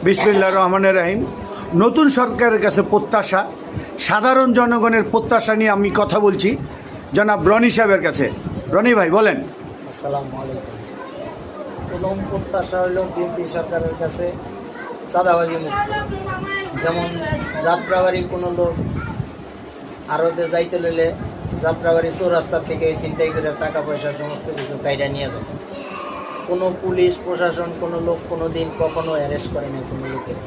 বিসমিল্লাহির রহমানির রহিম। নতুন সরকারের কাছে প্রত্যাশা, সাধারণ জনগণের প্রত্যাশা নিয়ে আমি কথা বলছি জনাব রনি সাহেবের কাছে। রনি ভাই বলেন। আসসালামু আলাইকুম। প্রথম প্রত্যাশা হইল বিএনপি সরকারের কাছে চাঁদাবাজি মুক্ত। যেমন যাত্রাবাড়ি কোনো লোক আরতে যাইতে লইলে যাত্রাবাড়ি চৌরাস্তা থেকে ছিনতাই করে টাকা পয়সা সমস্ত কিছু কাইরা নিয়ে যায়। কোনো পুলিশ প্রশাসন কোনো লোক কোনো দিন কখনো অ্যারেস্ট করে না কোনো লোকের।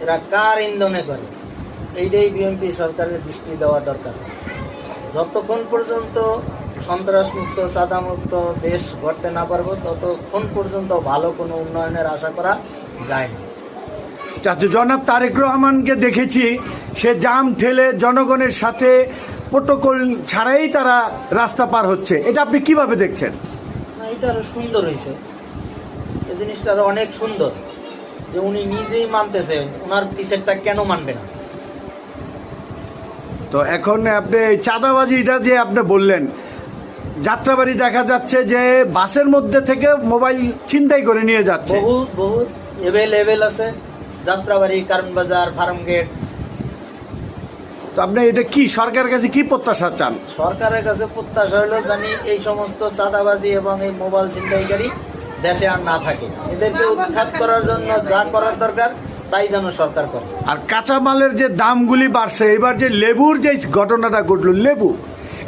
এরা কার ইন্ধনে করে, এইটাই বিএনপি সরকারের দৃষ্টি দেওয়া দরকার। যতক্ষণ পর্যন্ত সন্ত্রাসমুক্ত চাঁদামুক্ত দেশ গড়তে না পারবো ততক্ষণ পর্যন্ত ভালো কোনো উন্নয়নের আশা করা যায় না। জনাব তারেক রহমানকে দেখেছি, সে জাম ঠেলে জনগণের সাথে প্রোটোকল ছাড়াই তারা রাস্তা পার হচ্ছে, এটা আপনি কিভাবে দেখছেন? না, এটা আরো সুন্দর হয়েছে, এই জিনিসটা আরো অনেক সুন্দর যে উনি নিজেই মানতেছে, ওনার পিছেরটা কেন মানবে না। তো এখন আপনি এই চাঁদাবাজিটা যে আপনি বললেন, যাত্রাবাড়ি দেখা যাচ্ছে যে বাসের মধ্যে থেকে মোবাইল ছিনতাই করে নিয়ে যাচ্ছে। বহুত বহুত এভেলেবেল আছে, যাত্রাবাড়ি, কারণ বাজার, ফার্ম গেট। তো আপনি এটা কি সরকারের কাছে কি প্রত্যাশা চান? সরকারের কাছে প্রত্যাশা হলো জানি এই সমস্ত চাঁদাবাজি এবং এই মোবাইল ছিনতাইকারী দেশে আর না থাকে। এদেরকে উৎখাত করার জন্য যা করার দরকার তাই যেন সরকার করে। আর কাঁচামালের যে দামগুলি বাড়ছে, এবার যে লেবুর যে ঘটনাটা ঘটলো, লেবু,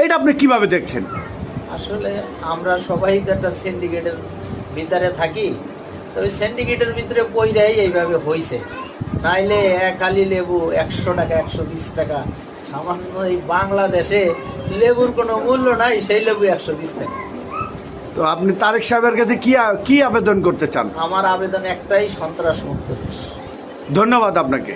এটা আপনি কিভাবে দেখছেন? আসলে আমরা সবাই একটা সিন্ডিকেটের ভিতরে থাকি, তো ওই সিন্ডিকেটের ভিতরে পইরাই এইভাবে হয়েছে। নাইলে এক আলি লেবু 100 টাকা 120 টাকা, সামান্য এই বাংলাদেশে লেবুর কোনো মূল্য নাই, সেই লেবু 120 টাকা। তো আপনি তারেক সাহেবের কাছে কি আবেদন করতে চান? আমার আবেদন একটাই, সন্ত্রাস মুক্ত দেশ। ধন্যবাদ আপনাকে।